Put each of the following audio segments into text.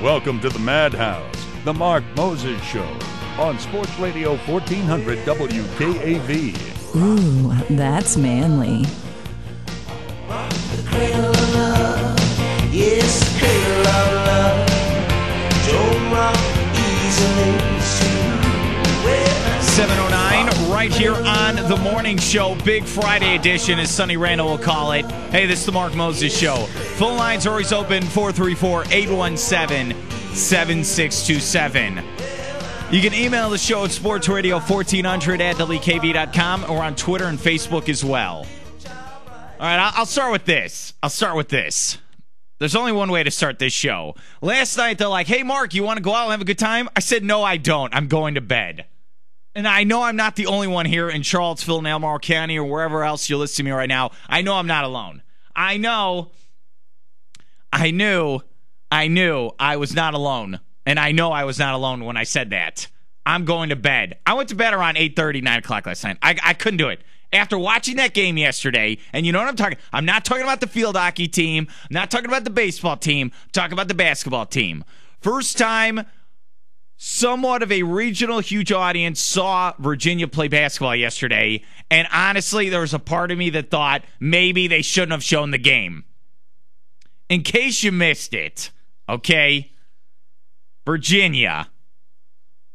Welcome to the Madhouse, the Mark Moses Show, on Sports Radio 1400 WKAV. Ooh, that's manly. The cradle of love, yes, the cradle of love. Don't rock easily, 7:09, right here on the morning show. Big Friday edition, as Sonny Randall will call it. Hey, this is the Mark Moses Show. Phone lines are always open, 434-817-7627. You can email the show at sportsradio1400 at WKV.com or on Twitter and Facebook as well. All right, I'll start with this. There's only one way to start this show. Last night, they're like, hey, Mark, you want to go out and have a good time? I said, no, I don't. I'm going to bed. And I know I'm not the only one here in Charlottesville, and Albemarle County, or wherever else you're listening to me right now. I know I'm not alone. I knew I was not alone. And I know I was not alone when I said that. I'm going to bed. I went to bed around 8:30, 9 o'clock last night. I couldn't do it. After watching that game yesterday, and you know what I'm talking, I'm not talking about the field hockey team. I'm not talking about the baseball team. I'm talking about the basketball team. First time somewhat of a regional huge audience saw Virginia play basketball yesterday, and honestly, there was a part of me that thought maybe they shouldn't have shown the game. In case you missed it, okay, Virginia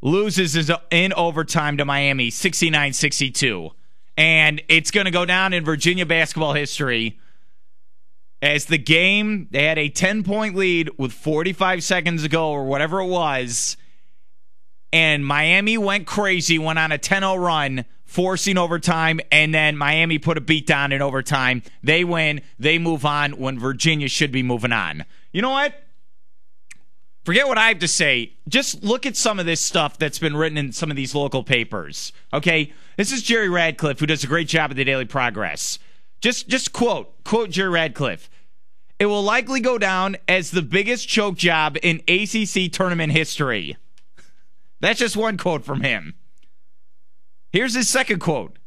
loses in overtime to Miami, 69-62. And it's going to go down in Virginia basketball history as the game, they had a 10-point lead with 45 seconds to go or whatever it was, and Miami went crazy, went on a 10-0 run, forcing overtime, and then Miami put a beat down in overtime. They win. They move on when Virginia should be moving on. You know what? Forget what I have to say. Just look at some of this stuff that's been written in some of these local papers. Okay? This is Jerry Radcliffe, who does a great job at the Daily Progress. Just quote Jerry Radcliffe. It will likely go down as the biggest choke job in ACC Tournament history. That's just one quote from him. Here's his second quote.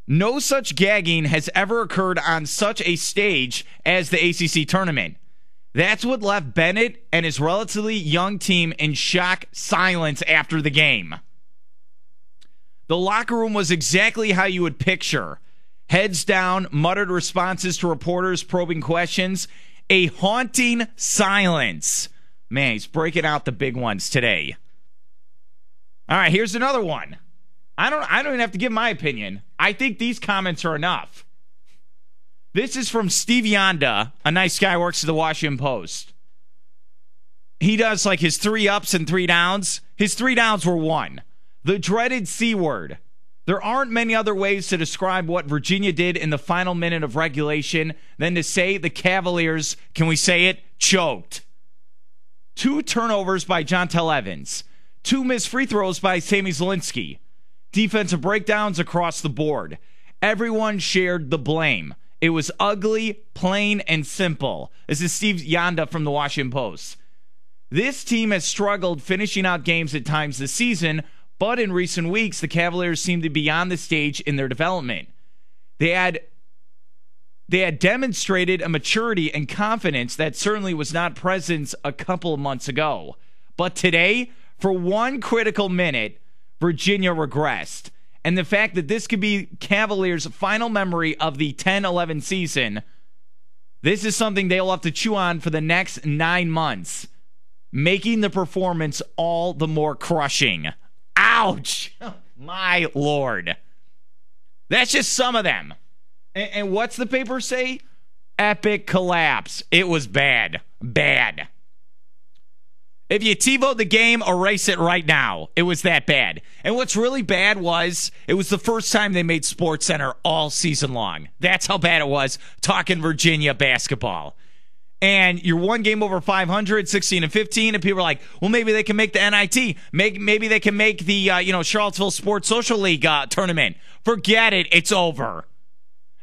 No such gagging has ever occurred on such a stage as the ACC Tournament. That's what left Bennett and his relatively young team in shock silence after the game. The locker room was exactly how you would picture. Heads down, muttered responses to reporters probing questions. A haunting silence. Man, he's breaking out the big ones today. All right, here's another one. I don't even have to give my opinion. I think these comments are enough. This is from Steve Yonda, a nice guy who works at the Washington Post. He does like his 3 ups and 3 downs. His 3 downs were 1. The dreaded C word. There aren't many other ways to describe what Virginia did in the final minute of regulation than to say the Cavaliers, can we say it, choked. 2 turnovers by Jontel Evans. 2 missed free throws by Sammy Zielinski. Defensive breakdowns across the board. Everyone shared the blame. It was ugly, plain, and simple. This is Steve Yonda from the Washington Post. This team has struggled finishing out games at times this season, but in recent weeks, the Cavaliers seem to be on the stage in their development. They had demonstrated a maturity and confidence that certainly was not present a couple of months ago. But today, for one critical minute, Virginia regressed. And the fact that this could be Cavaliers' final memory of the 10-11 season, this is something they'll have to chew on for the next 9 months, making the performance all the more crushing. Ouch! My Lord. That's just some of them. And what's the paper say? Epic collapse. It was bad. Bad. If you TiVoed the game, erase it right now. It was that bad. And what's really bad was, it was the first time they made SportsCenter all season long. That's how bad it was, talking Virginia basketball. And you're 1 game over 500, 16-15, and people are like, well, maybe they can make the NIT. Maybe they can make the Charlottesville Sports Social League tournament. Forget it. It's over.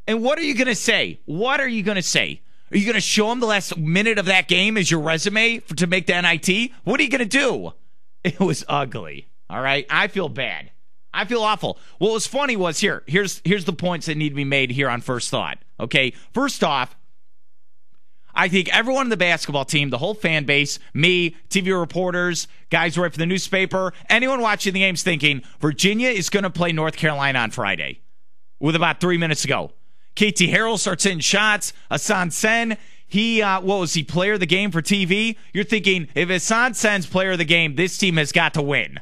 And what are you going to say? What are you going to say? Are you going to show them the last minute of that game as your resume to make the NIT? What are you going to do? It was ugly. All right? I feel bad. I feel awful. What was funny was, here's the points that need to be made here on First Thought. Okay? First off, I think everyone in the basketball team, the whole fan base, me, TV reporters, guys who write for the newspaper, anyone watching the game's thinking, Virginia is going to play North Carolina on Friday with about 3 minutes to go. KT Harrell starts hitting shots. Hassan Sen, he player of the game for TV? You're thinking, if Hassan Sen's player of the game, this team has got to win.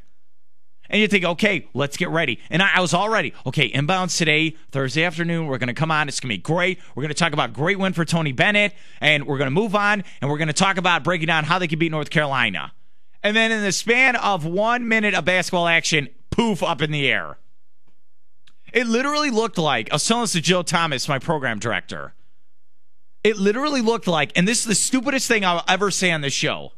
And you think, okay, let's get ready. And I was all ready. Okay, inbounds today, Thursday afternoon. We're going to come on. It's going to be great. We're going to talk about great win for Tony Bennett. And we're going to move on. And we're going to talk about breaking down how they can beat North Carolina. And then in the span of 1 minute of basketball action, poof, up in the air. It literally looked like, I was telling this to Joe Thomas, my program director. It literally looked like, and this is the stupidest thing I'll ever say on this show.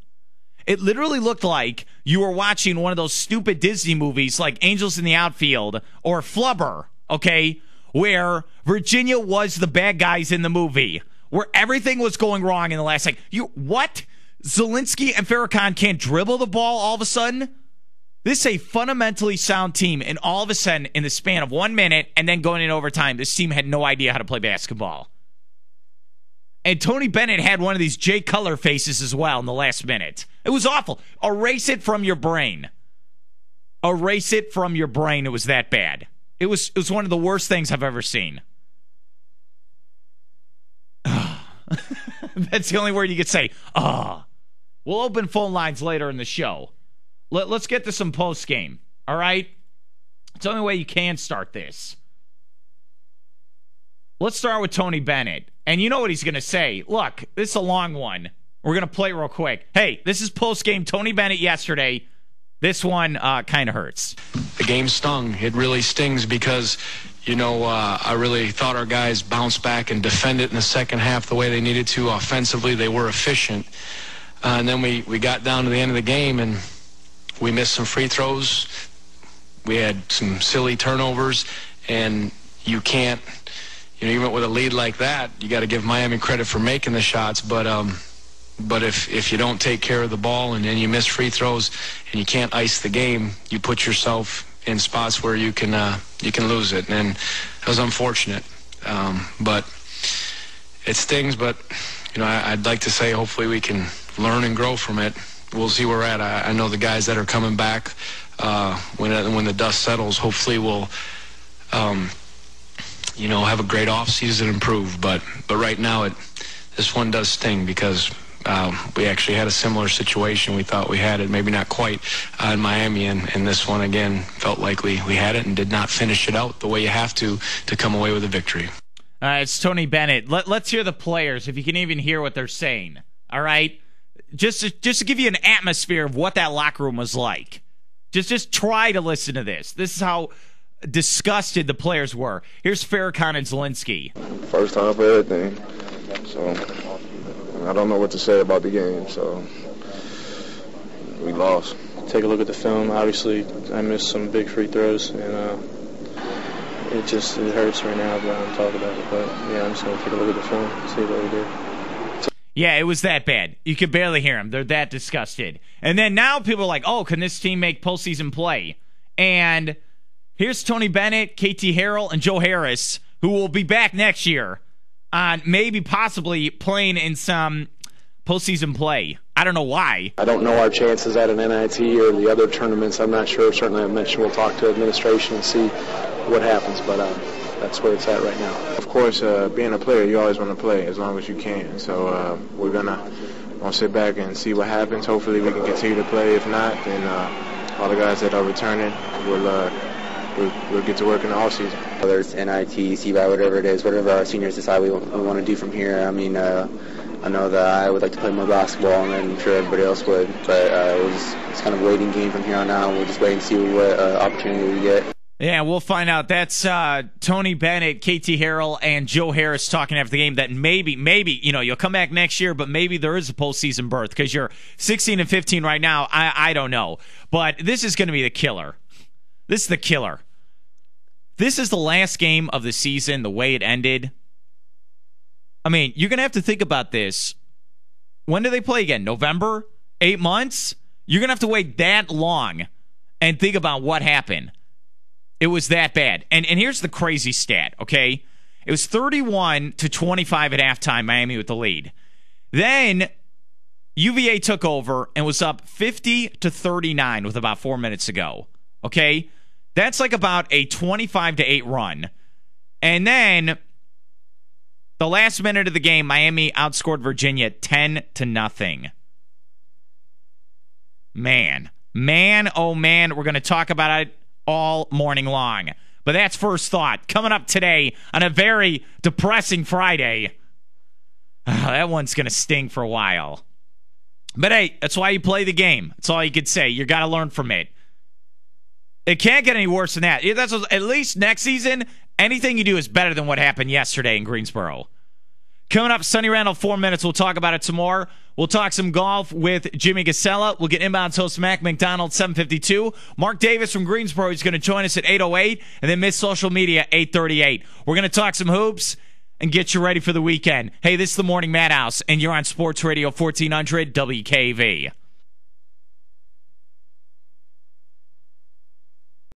It literally looked like you were watching one of those stupid Disney movies like Angels in the Outfield or Flubber, okay, where Virginia was the bad guys in the movie, where everything was going wrong in the last what? Zelensky and Farrakhan can't dribble the ball all of a sudden? This is a fundamentally sound team, and all of a sudden, in the span of 1 minute and then going in overtime, this team had no idea how to play basketball. And Tony Bennett had one of these Jay Cutler faces as well in the last minute. It was awful. Erase it from your brain. Erase it from your brain. It was that bad. It was one of the worst things I've ever seen. That's the only word you could say. We'll open phone lines later in the show. Let's get to some post game. All right? It's the only way you can start this. Let's start with Tony Bennett. And you know what he's going to say. Look, this is a long one. We're going to play it real quick. Hey, this is post-game Tony Bennett yesterday. This one kind of hurts. The game stung. It really stings because, I really thought our guys bounced back and defended in the second half the way they needed to. Offensively, they were efficient. And then we got down to the end of the game, and we missed some free throws. We had some silly turnovers, and you can't, even with a lead like that, you got to give Miami credit for making the shots. But if you don't take care of the ball and then you miss free throws and you can't ice the game, you put yourself in spots where you can lose it. And it was unfortunate. But it stings. But I'd like to say hopefully we can learn and grow from it. We'll see where we're at. I know the guys that are coming back when the dust settles, hopefully we'll have a great offseason and improve. But right now, this one does sting because we actually had a similar situation. We thought we had it, maybe not quite, in Miami. And this one, again, felt like we had it and did not finish it out the way you have to come away with a victory. It's Tony Bennett. Let's hear the players, if you can even hear what they're saying. All right? Just to give you an atmosphere of what that locker room was like. Just try to listen to this. This is how disgusted the players were. Here's Farrakhan and Zelensky. First time for everything. So I don't know what to say about the game. So we lost. Take a look at the film. Obviously, I missed some big free throws, and it hurts right now to talk about it. But yeah, I'm just gonna take a look at the film and see what we did. Yeah, it was that bad. You could barely hear them. They're that disgusted. And then now people are like, oh, can this team make postseason play? And here's Tony Bennett, KT Harrell, and Joe Harris, who will be back next year on maybe possibly playing in some postseason play. I don't know why. I don't know our chances at an NIT or the other tournaments. I'm not sure. Certainly I mentioned we'll talk to administration and see what happens, but that's where it's at right now. Of course, being a player, you always want to play as long as you can. So we're going to sit back and see what happens. Hopefully we can continue to play. If not, then all the guys that are returning we'll get to work in the offseason. Whether it's NIT, CBI, whatever it is, whatever our seniors decide we want to do from here. I mean, I know that I would like to play more basketball, and I'm sure everybody else would. But it's kind of a waiting game from here on out. We'll just wait and see what opportunity we get. Yeah, we'll find out. That's Tony Bennett, KT Harrell, and Joe Harris talking after the game that maybe, you'll come back next year, but maybe there is a postseason berth because you're 16 and 15 right now. I don't know. But this is going to be the killer. This is the killer. This is the last game of the season, the way it ended. I mean, you're going to have to think about this. When do they play again? November? 8 months? You're going to have to wait that long and think about what happened. It was that bad. And here's the crazy stat, okay? It was 31-25 at halftime, Miami with the lead. Then UVA took over and was up 50-39 with about 4 minutes to go. Okay? That's like about a 25-8 run. And then the last minute of the game, Miami outscored Virginia 10-0. Man, oh man, we're going to talk about it all morning long. But that's First Thought. Coming up today on a very depressing Friday. That one's going to sting for a while. But hey, that's why you play the game. That's all you could say. You got to learn from it. It can't get any worse than that. That's at least next season, anything you do is better than what happened yesterday in Greensboro. Coming up, Sonny Randall, 4 minutes. We'll talk about it some more. We'll talk some golf with Jimmy Gasella. We'll get inbounds host Mac McDonald, 7:52. Mark Davis from Greensboro is going to join us at 8:08. And then Miss Social Media, 8:38. We're going to talk some hoops and get you ready for the weekend. Hey, this is the Morning Madhouse, and you're on Sports Radio 1400 WKAV.